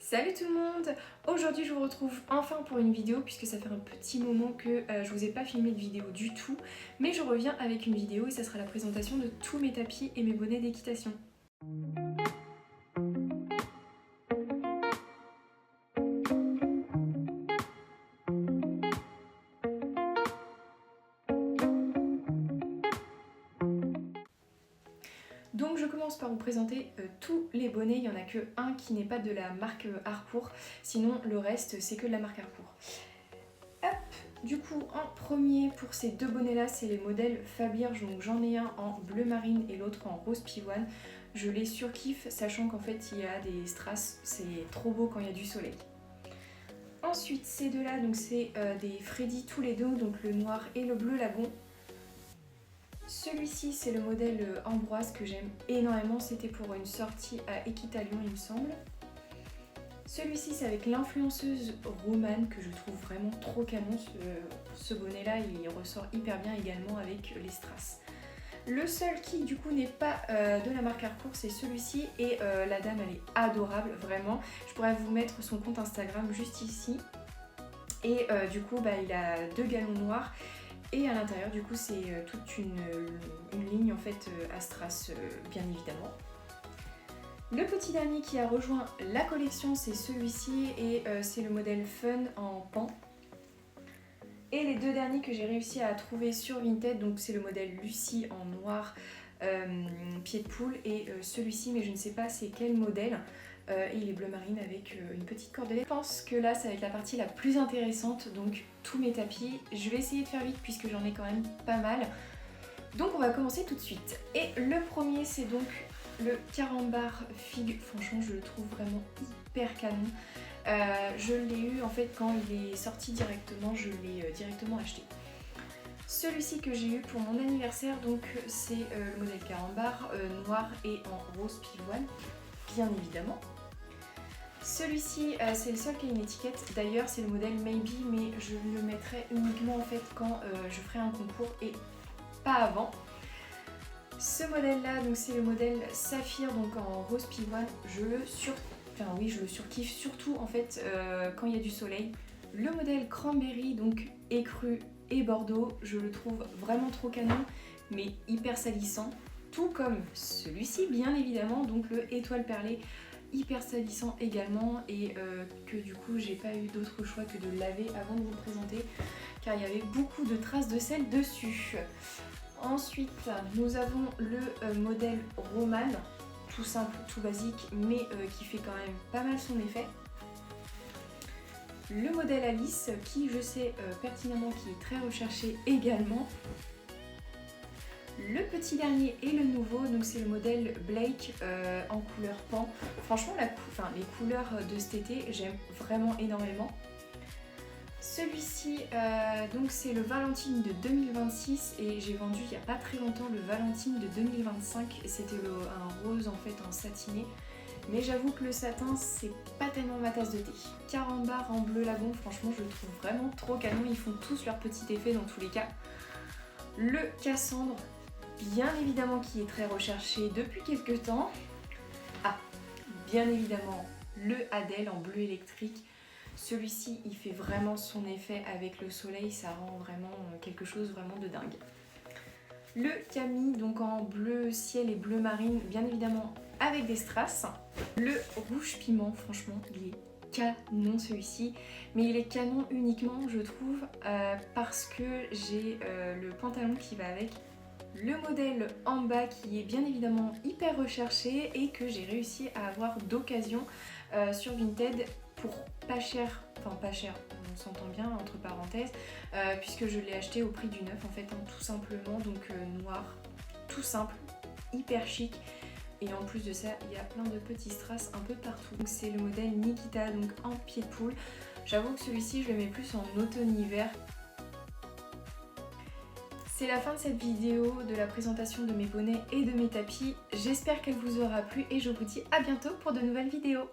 Salut tout le monde! Aujourd'hui je vous retrouve enfin pour une vidéo puisque ça fait un petit moment que je vous ai pas filmé de vidéo du tout, mais je reviens avec une vidéo et ça sera la présentation de tous mes tapis et mes bonnets d'équitation. Donc je commence par vous présenter tous les bonnets, il n'y en a que un qui n'est pas de la marque Harcourt, sinon le reste c'est que de la marque Harcourt. Hop, du coup en premier pour ces deux bonnets là c'est les modèles Fabirge, donc j'en ai un en bleu marine et l'autre en rose pivoine. Je les surkiffe sachant qu'en fait il y a des strass, c'est trop beau quand il y a du soleil. Ensuite ces deux là donc c'est des Freddy tous les deux, donc le noir et le bleu lagon. Celui-ci c'est le modèle Ambroise que j'aime énormément, c'était pour une sortie à Equitalion il me semble. Celui-ci c'est avec l'influenceuse Romane que je trouve vraiment trop canon, ce bonnet là il ressort hyper bien également avec les strass. Le seul qui du coup n'est pas de la marque Harcourt c'est celui-ci et la dame elle est adorable vraiment. Je pourrais vous mettre son compte Instagram juste ici et du coup il a deux galons noirs. Et à l'intérieur, du coup, c'est toute une ligne en fait à strass, bien évidemment. Le petit dernier qui a rejoint la collection, c'est celui-ci et c'est le modèle Fun en pan. Et les deux derniers que j'ai réussi à trouver sur Vinted, donc c'est le modèle Lucie en noir pied de poule et celui-ci, mais je ne sais pas c'est quel modèle. Et il est bleu marine avec une petite cordelette. Je pense que là ça va être la partie la plus intéressante, donc tous mes tapis. Je vais essayer de faire vite puisque j'en ai quand même pas mal. Donc on va commencer tout de suite. Et le premier c'est donc le Carambar Figue. Franchement je le trouve vraiment hyper canon. Je l'ai eu en fait quand il est sorti directement, je l'ai directement acheté. Celui-ci que j'ai eu pour mon anniversaire, donc c'est le modèle Carambar noir et en rose pivoine, bien évidemment. Celui-ci c'est le seul qui a une étiquette, d'ailleurs c'est le modèle Maybe mais je le mettrai uniquement en fait quand je ferai un concours et pas avant. Ce modèle là donc c'est le modèle Saphir donc en rose pivoine, je le surkiffe surtout en fait quand il y a du soleil. Le modèle Cranberry donc écru et bordeaux, je le trouve vraiment trop canon mais hyper salissant. Tout comme celui-ci bien évidemment, donc le étoile perlée, hyper salissant également et que du coup j'ai pas eu d'autre choix que de le laver avant de vous le présenter car il y avait beaucoup de traces de sel dessus. Ensuite nous avons le modèle Romane, tout simple, tout basique mais qui fait quand même pas mal son effet. Le modèle Alice qui je sais pertinemment qui est très recherché également. Le petit dernier et le nouveau, donc c'est le modèle Blake en couleur pan. Franchement les couleurs de cet été j'aime vraiment énormément. Celui-ci donc c'est le Valentine de 2026 et j'ai vendu il n'y a pas très longtemps le Valentine de 2025 et c'était un rose en fait en satiné. Mais j'avoue que le satin c'est pas tellement ma tasse de thé. Carambar en bleu lagon, franchement je le trouve vraiment trop canon, ils font tous leur petit effet dans tous les cas. Le Cassandre, bien évidemment qui est très recherché depuis quelques temps. Ah, bien évidemment le Adèle en bleu électrique. Celui-ci il fait vraiment son effet avec le soleil, ça rend vraiment quelque chose vraiment de dingue. Le Camille donc en bleu ciel et bleu marine, bien évidemment avec des strass. Le rouge piment, franchement il est canon celui-ci, mais il est canon uniquement je trouve parce que j'ai le pantalon qui va avec. Le modèle en bas qui est bien évidemment hyper recherché et que j'ai réussi à avoir d'occasion sur Vinted pour pas cher, enfin pas cher, on s'entend bien entre parenthèses, puisque je l'ai acheté au prix du neuf en fait, hein, tout simplement, donc noir, tout simple, hyper chic. Et en plus de ça, il y a plein de petits strass un peu partout. C'est le modèle Nikita, donc en pied de poule. J'avoue que celui-ci, je le mets plus en automne-hiver. C'est la fin de cette vidéo, de la présentation de mes bonnets et de mes tapis. J'espère qu'elle vous aura plu et je vous dis à bientôt pour de nouvelles vidéos.